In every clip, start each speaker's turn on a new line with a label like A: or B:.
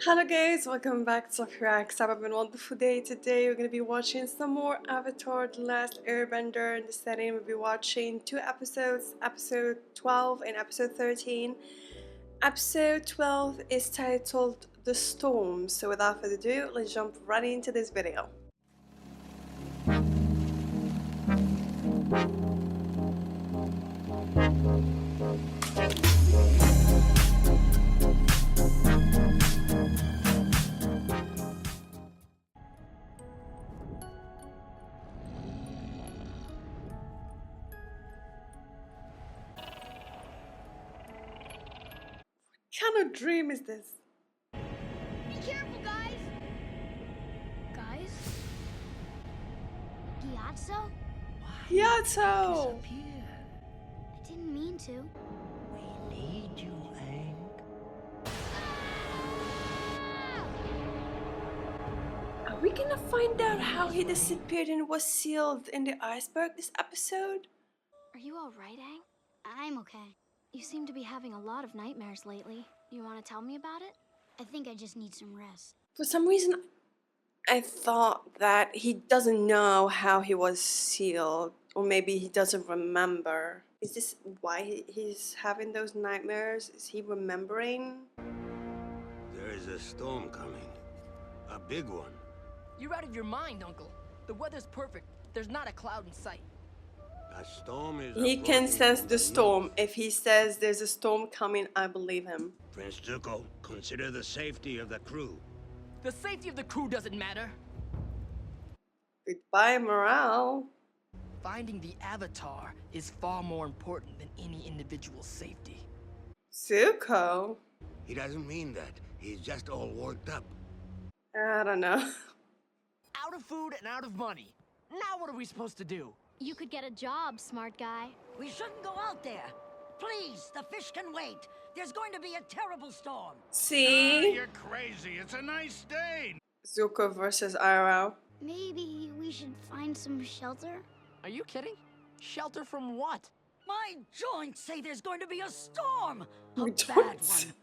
A: Hello guys, welcome back to Cracks. Have a wonderful day. Today we're going to be watching some more Avatar The Last Airbender. In this setting we'll be watching two episodes, episode 12 and episode 13. Episode 12 is titled The Storm. So without further ado, let's jump right into this video. What kind of dream is this?
B: Be careful, guys! Guys? Gyatso?
A: Yato!
B: I didn't mean to.
C: We need you, Aang.
A: Are we gonna find out how he disappeared and was sealed in the iceberg this episode?
B: Are you alright, Aang? I'm okay. You seem to be having a lot of nightmares lately. You want to tell me about it? I think I just need some rest.
A: For some reason, I thought that he doesn't know how he was sealed, or maybe he doesn't remember. Is this why he's having those nightmares? Is he remembering?
D: There is a storm coming. A big one.
E: You're out of your mind, Uncle. The weather's perfect. There's not a cloud in sight.
D: A storm is
A: He can
D: approaching
A: sense
D: from
A: the storm.
D: north.
A: If he says there's a storm coming, I believe him.
D: Prince Zuko, consider the safety of the crew.
E: The safety of the crew doesn't matter.
A: Goodbye, morale.
E: Finding the Avatar is far more important than any individual's safety.
A: Zuko?
D: He doesn't mean that. He's just all worked up.
A: I don't know.
E: Out of food and out of money. Now what are we supposed to do?
B: You could get a job, smart guy.
C: We shouldn't go out there. Please, the fish can wait. There's going to be a terrible storm.
A: See?
F: You're crazy. It's a nice day.
A: Zuko versus Iroh.
B: Maybe we should find some shelter?
E: Are you kidding? Shelter from what?
C: My joints say there's going to be a storm.
A: My
C: A bad
A: joints.
C: one.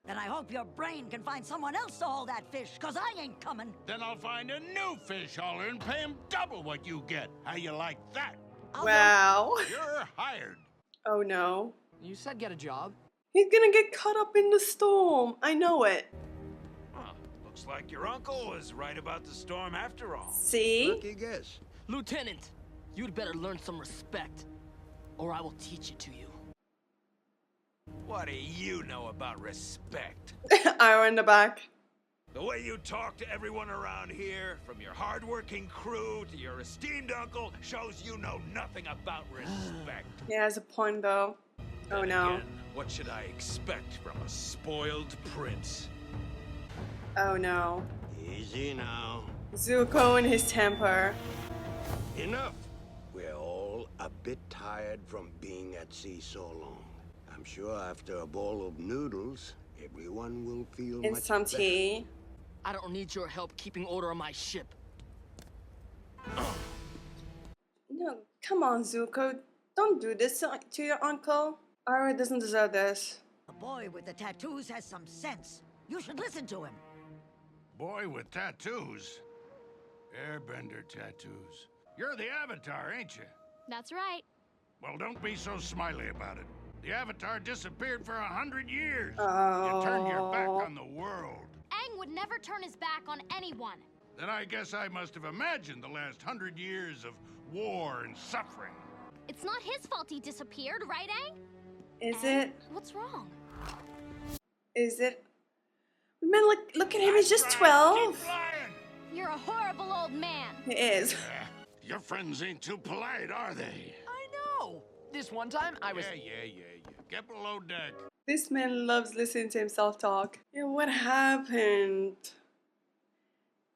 C: And I hope your brain can find someone else to haul that fish, because I ain't coming.
F: Then I'll find a new fish hauler and pay him double what you get. How you like that?
A: Wow.
F: You're hired.
A: Oh no.
E: You said get a job.
A: He's gonna get caught up in the storm. I know it.
F: Huh. Looks like your uncle was right about the storm after all.
A: See?
D: Lucky guess.
E: Lieutenant, you'd better learn some respect, or I will teach it to you.
F: What do you know about respect?
A: Iroh in the back.
F: The way you talk to everyone around here, from your hard-working crew to your esteemed uncle, shows you know nothing about respect.
A: He has a point though. Oh
F: Then
A: no.
F: again, what should I expect from a spoiled prince?
A: Oh no.
D: Easy now.
A: Zuko and his temper.
D: Enough. We're all a bit tired from being at sea so long. I'm sure after a bowl of noodles, everyone will feel
A: And
D: much
A: some
D: better.
A: tea.
E: I don't need your help keeping order on my ship.
A: No, come on, Zuko. Don't do this to your uncle. Iroh doesn't deserve this.
C: The boy with the tattoos has some sense. You should listen to him.
F: Boy with tattoos. Airbender tattoos. You're the Avatar, ain't you?
B: That's right.
F: Well, don't be so smiley about it. The Avatar disappeared for 100 years.
A: Oh.
F: You turned your back on the world.
B: Aang would never turn his back on anyone.
F: Then I guess I must have imagined the last 100 years of war and suffering.
B: It's not his fault he disappeared, right, Aang?
A: Is
B: Aang,
A: it?
B: What's wrong?
A: Is it? Man, look at him. He's just
F: That's
A: 12.
F: right, keep lying.
B: You're a horrible old man.
A: He is.
F: Your friends ain't too polite, are they?
E: I know. This one time I was.
F: Yeah. Get below deck.
A: This man loves listening to himself talk. Yeah, what happened?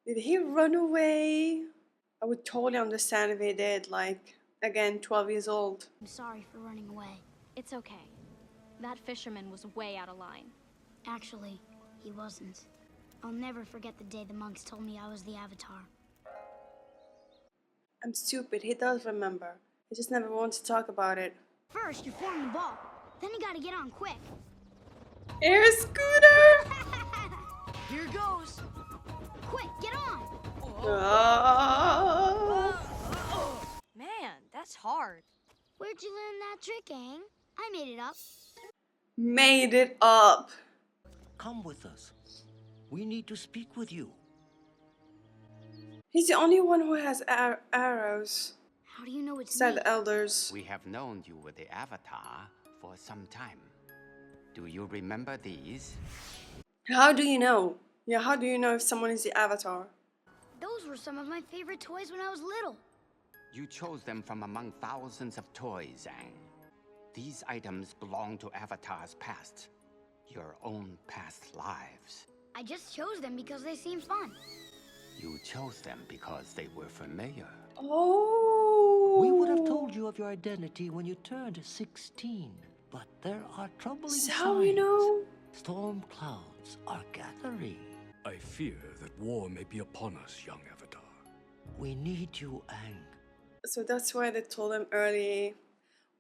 A: Did he run away? I would totally understand if he did. Like, again, 12 years old.
B: I'm sorry for running away. It's okay. That fisherman was way out of line. Actually, he wasn't. I'll never forget the day the monks told me I was the Avatar.
A: I'm stupid. He does remember. He just never wants to talk about it.
B: First, you form the ball. Then you gotta get on quick.
A: Air scooter!
B: made it up.
A: Made it up.
G: Come with us. We need to speak with you.
A: He's the only one who has arrows,
B: How do you know it's
A: said
B: me?
A: the elders.
H: We have known you were the Avatar for some time. Do you remember these?
A: How do you know? Yeah, how do you know if someone is the Avatar?
B: Those were some of my favorite toys when I was little.
H: You chose them from among thousands of toys, Aang. These items belong to Avatar's past. Your own past lives.
B: I just chose them because they seemed fun.
H: You chose them because they were familiar.
A: Oh.
G: We would have told you of your identity when you turned 16, but there are troubling signs.
A: How you know?
G: Storm clouds are gathering.
I: I fear that war may be upon us, young Avatar.
G: We need you, Aang.
A: So that's why they told him early.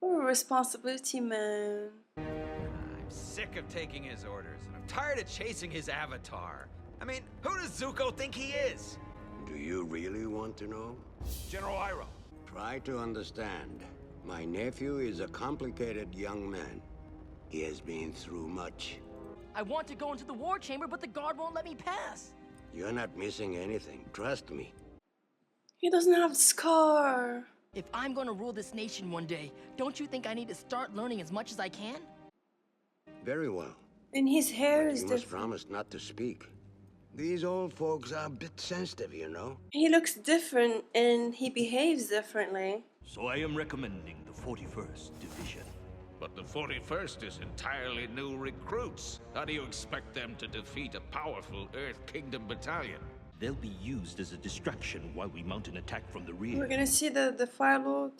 A: What a responsibility, man.
F: I'm sick of taking his orders, and I'm tired of chasing his avatar. I mean, who does Zuko think he is?
D: Do you really want to know?
F: General Iroh.
D: Try to understand. My nephew is a complicated young man. He has been through much.
E: I want to go into the war chamber, but the guard won't let me pass.
D: You're not missing anything, trust me.
A: He doesn't have the scar.
E: If I'm going to rule this nation one day, don't you think I need to start learning as much as I can?
D: Very well.
A: And his hair is
D: You must
A: different.
D: promise not to speak. These old folks are a bit sensitive, you know.
A: He looks different and he behaves differently.
I: So I am recommending the 41st Division.
F: But the 41st is entirely new recruits. How do you expect them to defeat a powerful Earth Kingdom battalion?
I: They'll be used as a distraction while we mount an attack from the rear.
A: We're gonna see the Fire Lord.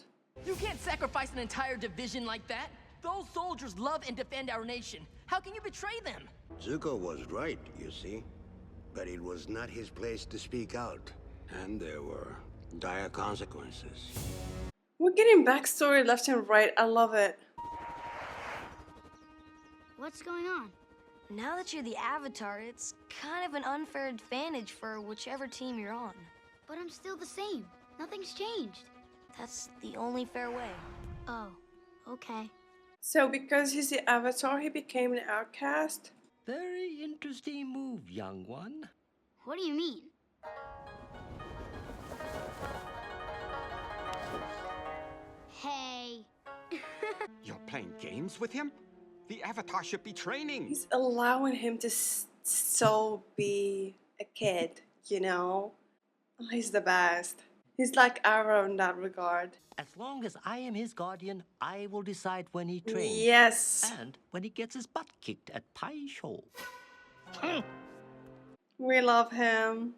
E: You can't sacrifice an entire division like that. Those soldiers love and defend our nation. How can you betray them?
D: Zuko was right, you see. But it was not his place to speak out. And there were dire consequences.
A: We're getting backstory left and right. I love it.
B: What's going on?
J: Now that you're the Avatar, it's kind of an unfair advantage for whichever team you're on.
B: But I'm still the same. Nothing's changed.
J: That's the only fair way.
B: Oh, okay.
A: So because he's the Avatar, he became an outcast?
G: Very interesting move, young one.
B: What do you mean? Hey.
H: You're playing games with him? The Avatar should be training.
A: He's allowing him to still be a kid, you know? Oh, he's the best. He's like Arrow in that regard.
G: As long as I am his guardian, I will decide when he trains.
A: Yes.
G: And when he gets his butt kicked at Pai Show.
A: We love him.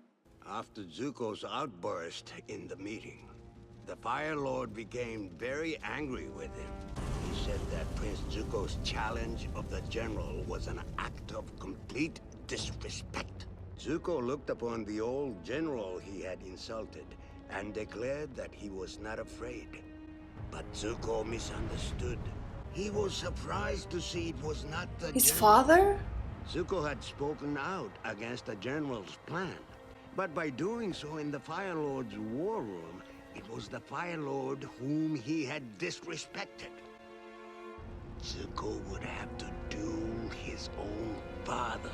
D: After Zuko's outburst in the meeting, the Fire Lord became very angry with him. He said that Prince Zuko's challenge of the general was an act of complete disrespect. Zuko looked upon the old general he had insulted and declared that he was not afraid. But Zuko misunderstood. He was surprised to see it was not the
A: His
D: general.
A: father?
D: Zuko had spoken out against the general's plan. But by doing so in the Fire Lord's war room, it was the Fire Lord whom he had disrespected. Zuko would have to duel his own father.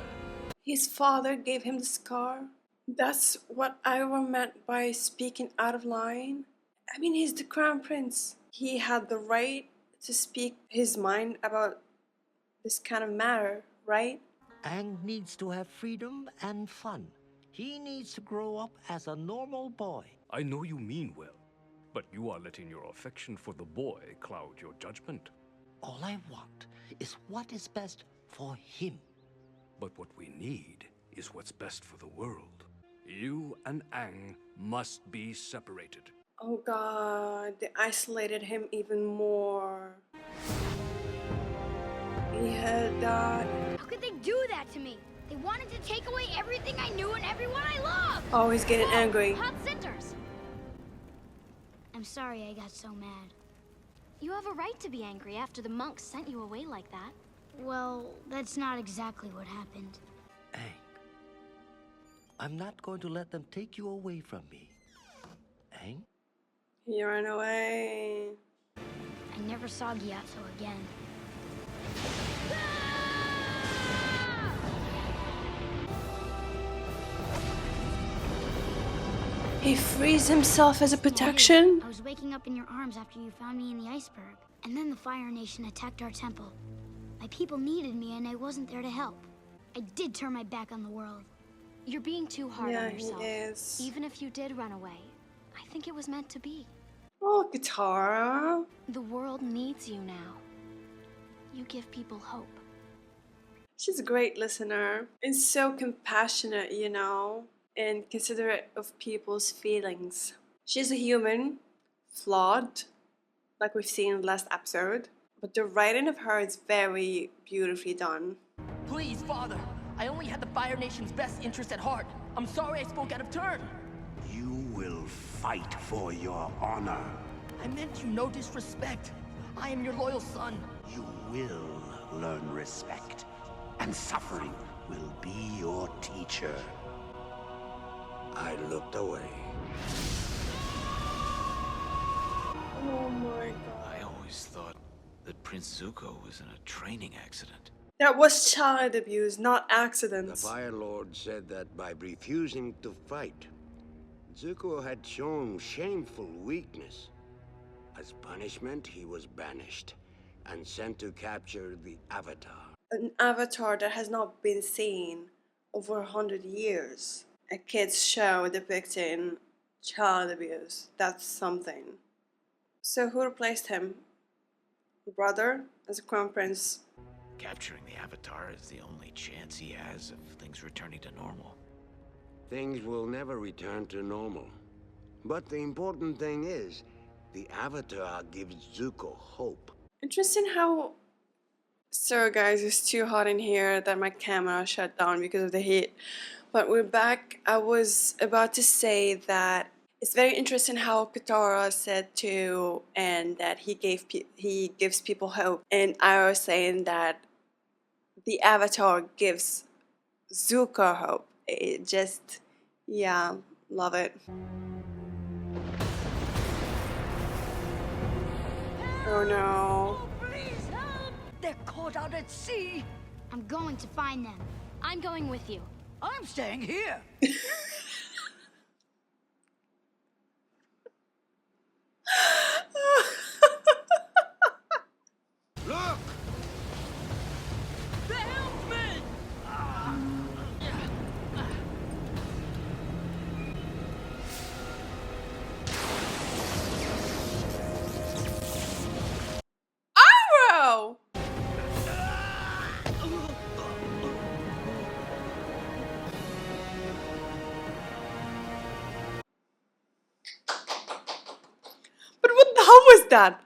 A: His father gave him the scar? That's what Iroh meant by speaking out of line? I mean, he's the crown prince. He had the right to speak his mind about this kind of matter, right?
G: Aang needs to have freedom and fun. He needs to grow up as a normal boy.
I: I know you mean well, but you are letting your affection for the boy cloud your judgment.
G: All I want is what is best for him.
I: But what we need is what's best for the world. You and Aang must be separated.
A: Oh god, they isolated him even more. He had that.
B: How could they do that to me? They wanted to take away everything I knew and everyone I loved.
A: Oh, he's getting
B: Whoa,
A: angry.
B: Hot centers. I'm sorry I got so mad. You have a right to be angry after the monks sent you away like that. Well, that's not exactly what happened.
G: Aang, I'm not going to let them take you away from me. Aang?
A: He ran away.
B: I never saw Gyatso again.
A: He frees himself as a
B: I do.
A: protection?
B: I was waking up in your arms after you found me in the iceberg. And then the Fire Nation attacked our temple. My people needed me and I wasn't there to help. I did turn my back on the world.
K: You're being too hard
A: Yeah,
K: on
A: he
K: yourself.
A: is.
K: Even if you did run away, I think it was meant to be.
A: Oh, Katara.
K: The world needs you now. You give people hope.
A: She's a great listener and so compassionate, you know, and considerate of people's feelings. She's a human, flawed, like we've seen in the last episode, but the writing of her is very beautifully done.
E: Please, Father. I only had the Fire Nation's best interest at heart. I'm sorry I spoke out of turn.
D: You will fight for your honor.
E: I meant you no disrespect. I am your loyal son.
D: You will learn respect, and suffering will be your teacher. I looked away.
A: Oh my god.
F: I always thought that Prince Zuko was in a training accident.
A: That was child abuse, not
D: The
A: accidents.
D: Fire Lord said that by refusing to fight, Zuko had shown shameful weakness. As punishment, he was banished and sent to capture the Avatar.
A: An avatar that has not been seen over 100 years. A kid's show depicting child abuse. That's something. So who replaced him? Brother as a crown prince.
F: Capturing the Avatar is the only chance he has of things returning to normal.
D: Things will never return to normal. But the important thing is, the Avatar gives Zuko hope.
A: Interesting how... So guys, it's too hot in here that my camera shut down because of the heat. But we're back. I was about to say that it's very interesting how Katara said to and that he gives people hope, and I was saying that the Avatar gives Zuko hope. It just, yeah, love it. Oh no.
C: Please help! They're caught out at sea.
B: I'm going to find them.
K: I'm going with you.
C: I'm staying here.
D: Look!
C: The helmsman!
A: Iroh! But what the hell was that?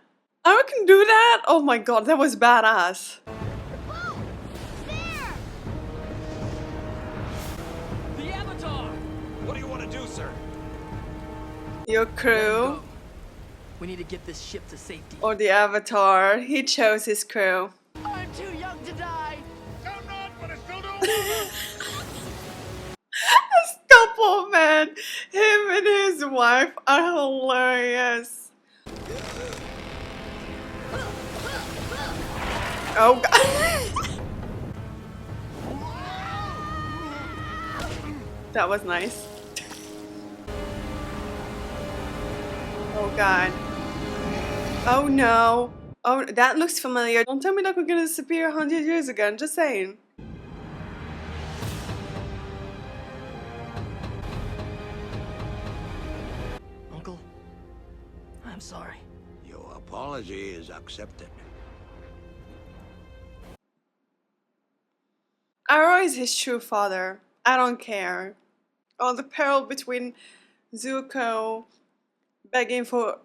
A: I can do that? Oh my god, that was badass.
B: Whoa! There!
F: The Avatar! What do you want to do, sir?
A: Your crew
E: We need to get this ship to safety.
A: or the Avatar. He chose his crew.
E: I'm too young to die.
F: I'm not, but I still don't know.
A: This couple, man, him and his wife are hilarious. Oh god. That was nice. Oh god. Oh no. Oh, that looks familiar. Don't tell me that we're gonna disappear 100 years again. Just saying.
E: Uncle, I'm sorry.
D: Your apology is accepted.
A: Iroh is his true father. I don't care. Oh, the peril between Zuko begging for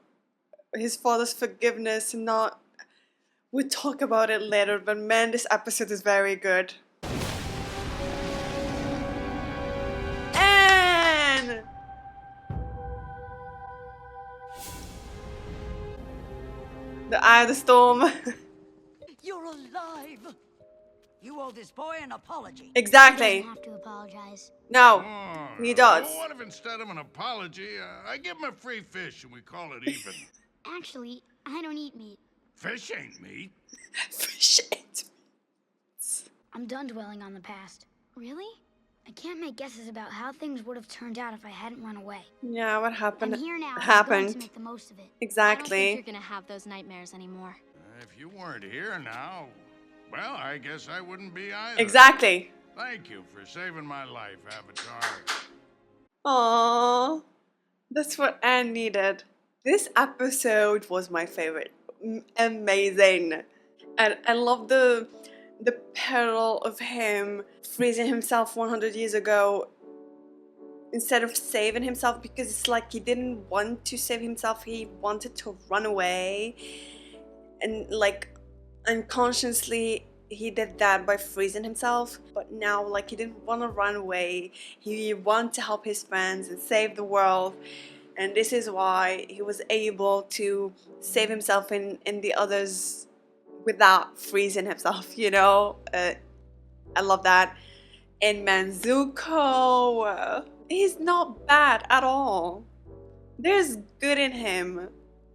A: his father's forgiveness and not... We'll talk about it later, but man, this episode is very good. And... the Eye of the Storm.
C: You're alive. You owe this boy an apology.
B: He
A: Exactly.
B: doesn't have to apologize.
A: No, he does.
F: Well, what if instead of an apology, I give him a free fish and we call it even?
B: Actually, I don't eat meat.
F: Fish ain't meat.
A: Fish ain't.
B: I'm done dwelling on the past.
K: Really?
B: I can't make guesses about how things would have turned out if I hadn't run away.
A: Yeah, what happened?
B: I'm here now. I'm
A: Happened.
B: going to make the most of it.
A: Exactly.
K: I don't think you're gonna have those nightmares anymore.
F: If you weren't here now, well, I guess I wouldn't be either.
A: Exactly.
F: Thank you for saving my life, Avatar.
A: Aww. That's what Anne needed. This episode was my favorite. Amazing. And I love the parallel of him freezing himself 100 years ago instead of saving himself, because it's like he didn't want to save himself, he wanted to run away, and like unconsciously he did that by freezing himself. But now, like, he didn't want to run away, he wanted to help his friends and save the world, and this is why he was able to save himself and the others without freezing himself, you know. I love that. And man, Zuko, he's not bad at all. There's good in him,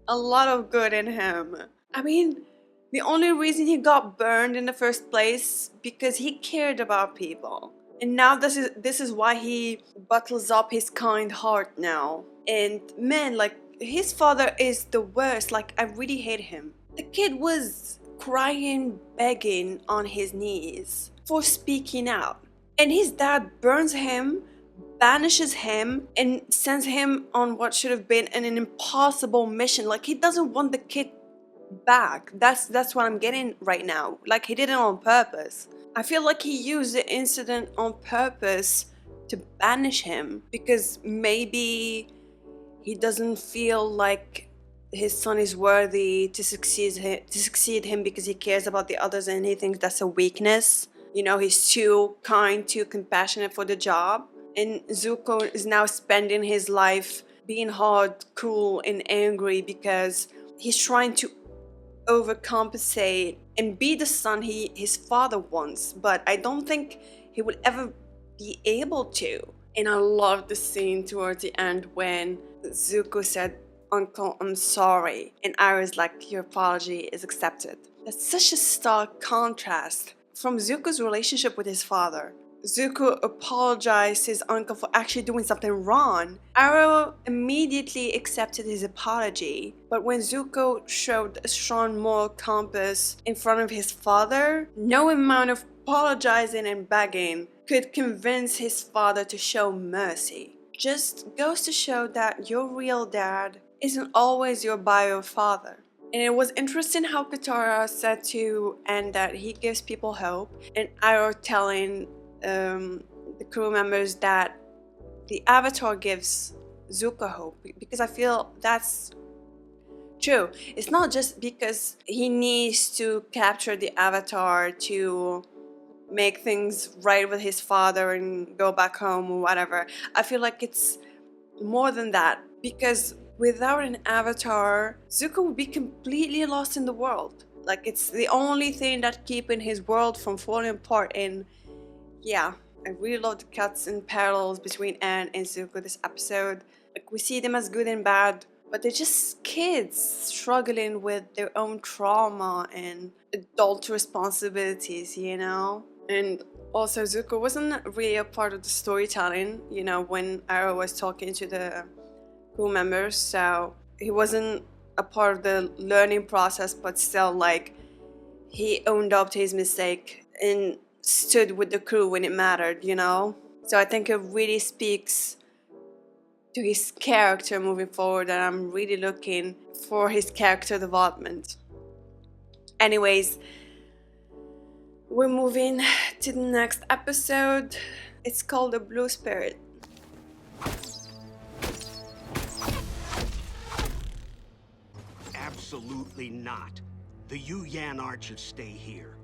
A: a lot of good in him. I mean, the only reason he got burned in the first place because he cared about people, and now this is why he bottles up his kind heart now. And man, like, his father is the worst. Like, I really hate him. The kid was crying, begging on his knees for speaking out, and his dad burns him, banishes him, and sends him on what should have been an impossible mission. Like, he doesn't want the kid back. That's what I'm getting right now. Like, he did it on purpose. I feel like he used the incident on purpose to banish him, because maybe he doesn't feel like his son is worthy to succeed him because he cares about the others, and he thinks that's a weakness. You know, he's too kind, too compassionate for the job. And Zuko is now spending his life being hard, cruel, and angry because he's trying to overcompensate and be the son his father wants, but I don't think he would ever be able to. And I love the scene towards the end when Zuko said, "Uncle, I'm sorry," and Iroh's like, "Your apology is accepted." That's such a stark contrast from Zuko's relationship with his father. Zuko apologized to his uncle for actually doing something wrong. Iroh immediately accepted his apology, but when Zuko showed a strong moral compass in front of his father, no amount of apologizing and begging could convince his father to show mercy. Just goes to show that your real dad isn't always your bio father. And it was interesting how Katara said to Aang that he gives people hope, and Iroh telling the crew members that the Avatar gives Zuko hope, because I feel that's true. It's not just because he needs to capture the Avatar to make things right with his father and go back home or whatever. I feel like it's more than that, because without an Avatar, Zuko would be completely lost in the world. Like, it's the only thing that's keeping his world from falling apart. And yeah, I really love the cuts and parallels between Aang and Zuko this episode. Like, we see them as good and bad, but they're just kids struggling with their own trauma and adult responsibilities, you know? And also, Zuko wasn't really a part of the storytelling, you know, when Iroh was talking to the crew members, so he wasn't a part of the learning process, but still, like, he owned up to his mistake and stood with the crew when it mattered, you know? So I think it really speaks to his character moving forward, and I'm really looking for his character development. Anyways, we're moving to the next episode. It's called The Blue Spirit.
D: Absolutely not. The Yu Yan archers stay here.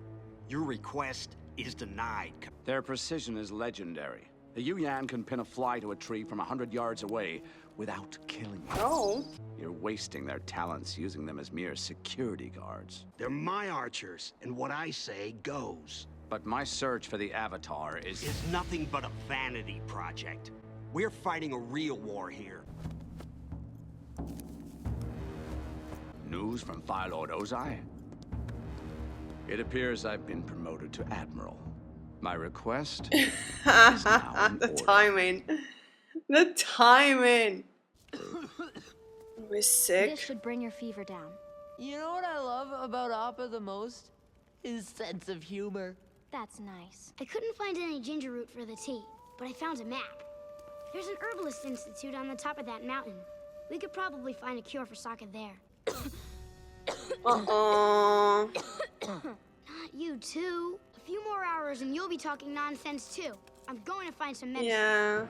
D: Your request is denied.
L: Their precision is legendary. The Yu Yan can pin a fly to a tree from 100 yards away without killing you.
A: Oh.
L: You're wasting their talents using them as mere security guards.
D: They're my archers, and what I say goes.
L: But my search for the Avatar is
D: nothing but a vanity project. We're fighting a real war here.
L: News from Fire Lord Ozai? It appears I've been promoted to Admiral. My request is now in
A: The
L: order.
A: timing. The timing. We're
B: This
A: sick.
B: should bring your fever down.
E: You know what I love about Appa the most? His sense of humor.
B: That's nice. I couldn't find any ginger root for the tea, but I found a map. There's an herbalist institute on the top of that mountain. We could probably find a cure for sokka there.
A: Uh-oh.
B: Not you too. A few more hours and you'll be talking nonsense too. I'm going to find some medicine.
A: Yeah.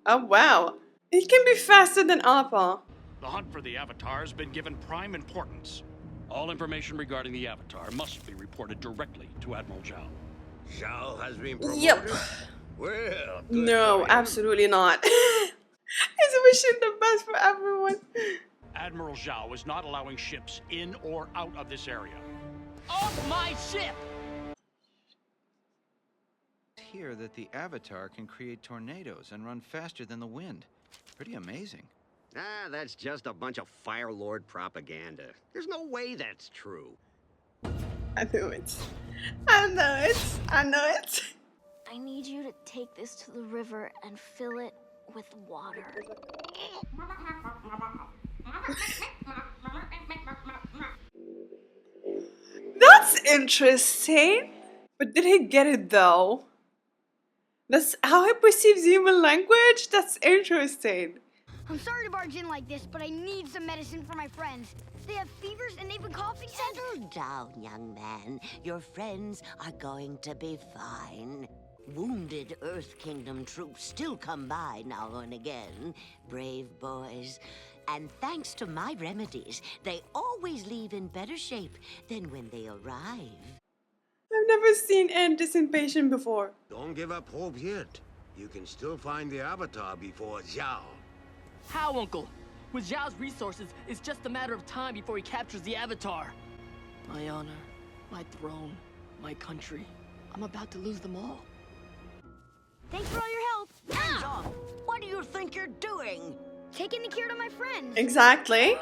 A: Oh, wow. He can be faster than Appa.
M: The hunt for the Avatar has been given prime importance. All information regarding the Avatar must be reported directly to Admiral Zhao.
D: Zhao has been promoted?
A: Yep.
D: Well, good
A: No,
D: for him.
A: absolutely not. He's wishing the best for everyone.
M: Admiral Zhao is not allowing ships in or out of this area.
E: Off my ship!
N: Hear that the Avatar can create tornadoes and run faster than the wind. Pretty amazing.
D: Ah, that's just a bunch of Fire Lord propaganda. There's no way that's true.
A: I knew it. I know it. I know it.
K: I need you to take this to the river and fill it with water.
A: That's interesting. But did he get it though? That's how he perceives human language? That's interesting.
B: I'm sorry to barge in like this, but I need some medicine for my friends. They have fevers and they've been coughing.
O: Settle down, young man. Your friends are going to be fine. Wounded Earth Kingdom troops still come by now and again. Brave boys. And thanks to my remedies, they always leave in better shape than when they arrive.
A: I've never seen Ant this impatient before.
D: Don't give up hope yet. You can still find the Avatar before Zhao.
E: How, Uncle? With Zhao's resources, it's just a matter of time before he captures the Avatar. My honor, my throne, my country. I'm about to lose them all.
B: Thanks for all your help.
O: Hands off! What do you think you're doing?
B: Taking the cure to my friends.
A: Exactly.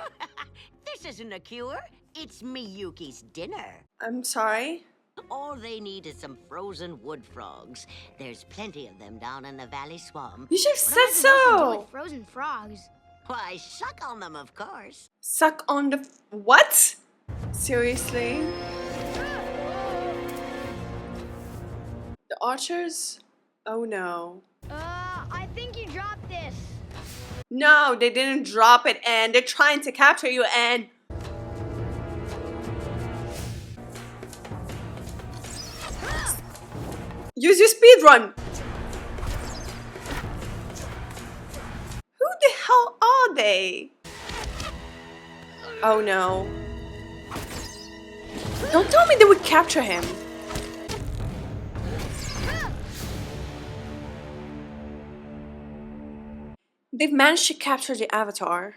O: This isn't a cure. It's Miyuki's dinner.
A: I'm sorry.
O: All they need is some frozen wood frogs. There's plenty of them down in the valley swamp.
A: You should have
B: What
A: said
B: am I supposed to do
A: so.
B: with frozen frogs?
O: Why, suck on them, of course.
A: Suck on the... What? Seriously? The archers? Oh no.
B: I think you dropped this.
A: No, they didn't drop it, and they're trying to capture you, and... Use your speed run. Who the hell are they? Oh no. Don't tell me they would capture him. They've managed to capture the Avatar.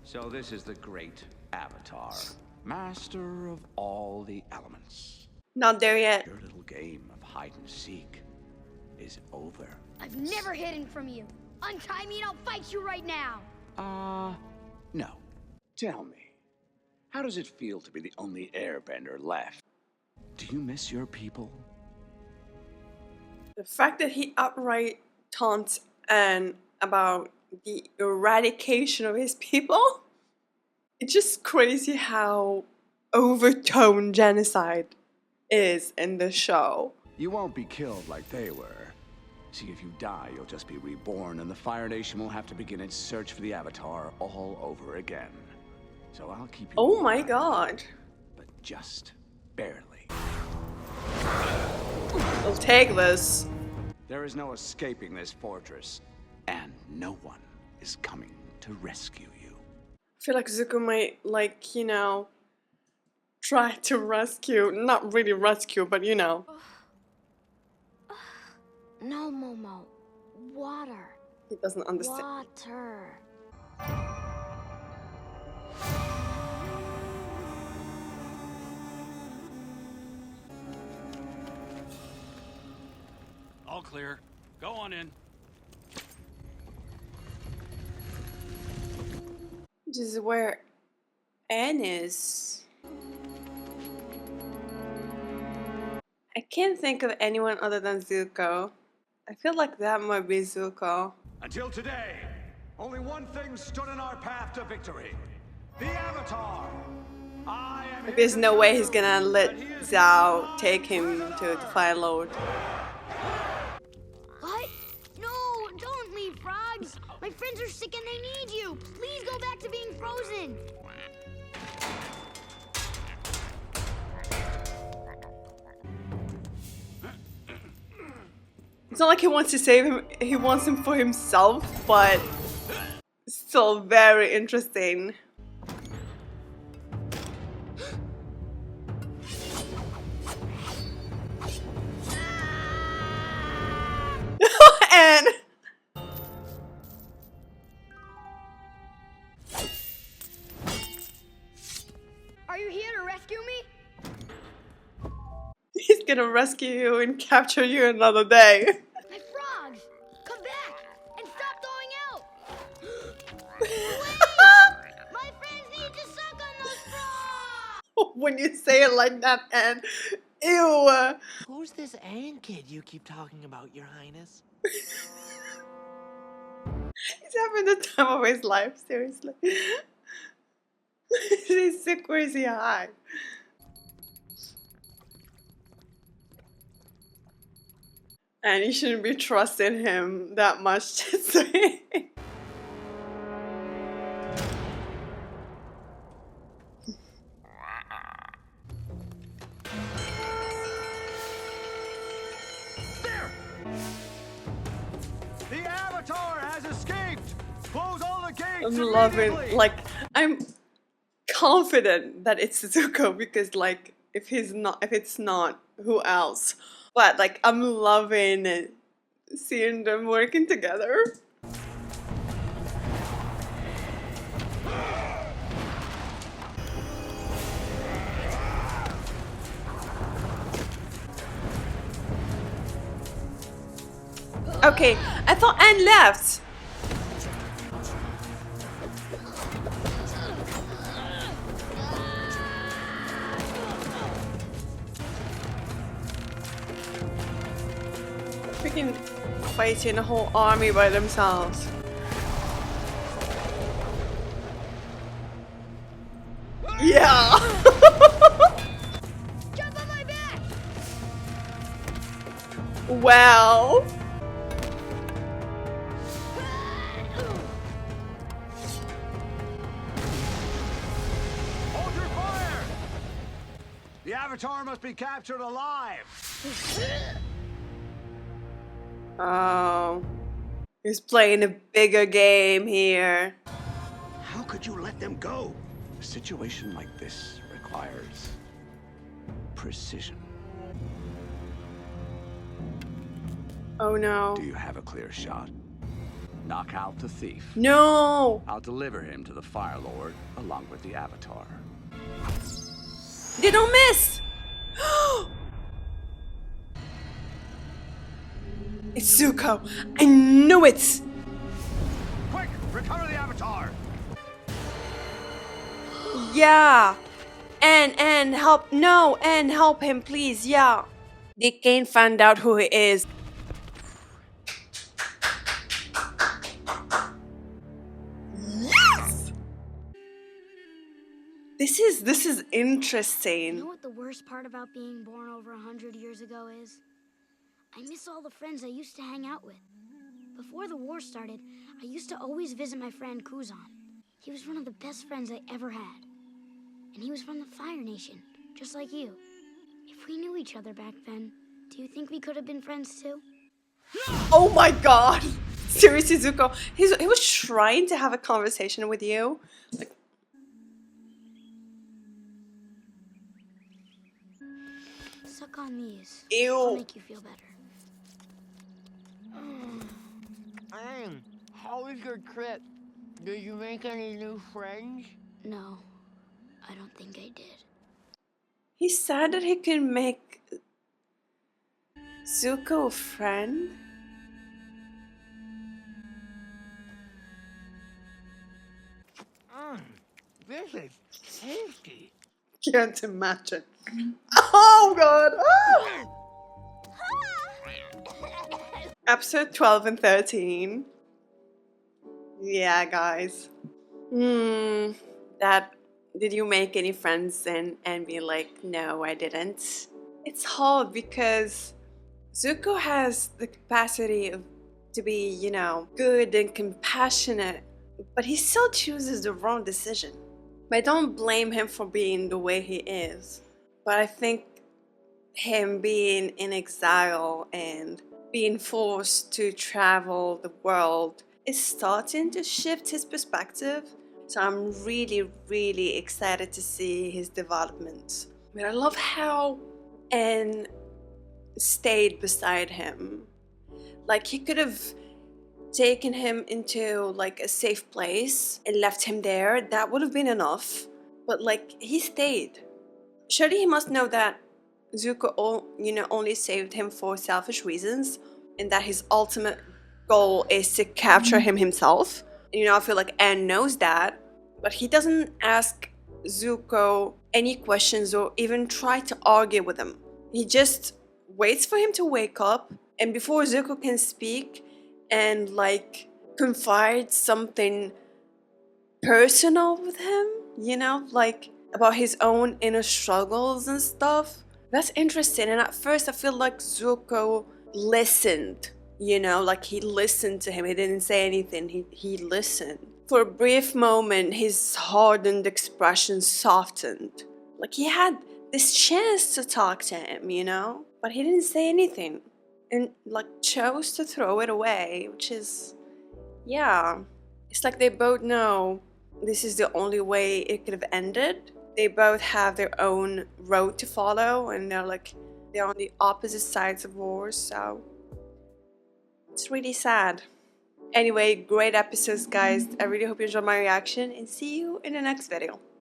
L: So this is the great Avatar, master of all the elements.
A: Not there yet.
L: Your little game of hide and seek is over.
B: I've never hidden from you. Untie me and I'll fight you right now.
L: No. Tell me, how does it feel to be the only airbender left? Do you miss your people?
A: The fact that he outright taunts Aang about the eradication of his people, it's just crazy how overtoned genocide is in the show.
L: You won't be killed like they were. See, if you die, you'll just be reborn, and the Fire Nation will have to begin its search for the Avatar all over again. So I'll keep you
A: Oh my
L: alive,
A: god.
L: but just barely.
A: I'll take this.
L: There is no escaping this fortress, and no one is coming to rescue you.
A: I feel like Zuko might, like, you know, try to rescue, not really rescue, but you know.
K: No, Momo. Water.
A: He doesn't understand.
K: Water.
M: All clear. Go on in.
A: This is where Anne is. I can't think of anyone other than Zuko. I feel like that might be Zuko.
L: Until today, only one thing stood in our path to victory. The Avatar! I am here
A: There's
L: to
A: no
L: tell
A: way
L: you
A: he's gonna let Zhao take him to the Fire Lord.
B: What? No, don't leave, frogs. My friends are sick and they need you. Please go back to being frozen.
A: It's not like he wants to save him, he wants him for himself, but still very interesting. And
B: Are you here to rescue me?
A: he's gonna rescue you and capture you another day.
B: My frogs, come back and stop thawing out. My friends need to suck on those frogs.
A: When you say it like that, and ew.
P: Who's this Aang kid you keep talking about, Your Highness?
A: He's having the time of his life, seriously. He's so crazy high. And you shouldn't be trusting him that much to say.
L: The Avatar has escaped! Close all the gates
A: I'm loving,
L: immediately!
A: like, I'm confident that it's Zuko because, like, if it's not, who else? But, like, I'm loving seeing them working together. Okay, I thought Anne left. Freaking fighting a whole army by themselves. Yeah.
B: Jump on my back.
A: Wow.
L: Hold your fire! The Avatar must be captured alive!
A: Oh. He's playing a bigger game here.
D: How could you let them go?
L: A situation like this requires precision.
A: Oh no.
L: Do you have a clear shot? Knock out the thief.
A: No!
L: I'll deliver him to the Fire Lord along with the Avatar.
A: They don't miss! It's Zuko. I knew it!
L: Quick! Recover the Avatar!
A: Yeah! And help. No, and help him, please. Yeah. They can't find out who he is. Yes! This is interesting.
B: You know what the worst part about being born over 100 years ago is? I miss all the friends I used to hang out with. Before the war started, I used to always visit my friend Kuzan. He was one of the best friends I ever had. And he was from the Fire Nation, just like you. If we knew each other back then, do you think we could have been friends too?
A: Oh my god! Seriously, Zuko. He was trying to have a conversation with you. Like,
B: Suck on these.
A: ew.
B: It'll make you feel better.
E: Aang, how was your trip? Did you make any new friends?
B: No, I don't think I did.
A: He said that he can make Zuko a friend.
E: This is tasty.
A: Can't imagine. Oh god! Ah! Episode 12 and 13. Yeah, guys. That, did you make any friends and be like, no, I didn't? It's hard because Zuko has the capacity to be, you know, good and compassionate, but he still chooses the wrong decision. I don't blame him for being the way he is, but I think him being in exile and being forced to travel the world is starting to shift his perspective. So I'm really, really excited to see his development. But I love how Anne stayed beside him. Like, he could have taken him into like a safe place and left him there. That would have been enough. But like, he stayed. Surely he must know that Zuko only saved him for selfish reasons, and that his ultimate goal is to capture him himself. I feel like Aang knows that, but he doesn't ask Zuko any questions or even try to argue with him. He just waits for him to wake up, and before Zuko can speak and like confide something personal with him, like about his own inner struggles and stuff. That's interesting. And at first I feel like Zuko listened, like he listened to him. He didn't say anything. He listened. For a brief moment, his hardened expression softened. Like he had this chance to talk to him, but he didn't say anything. And like chose to throw it away, which is, yeah. It's like they both know this is the only way it could have ended. They both have their own road to follow, and they're on the opposite sides of wars, so it's really sad. Anyway, great episodes, guys. I really hope you enjoyed my reaction, and see you in the next video.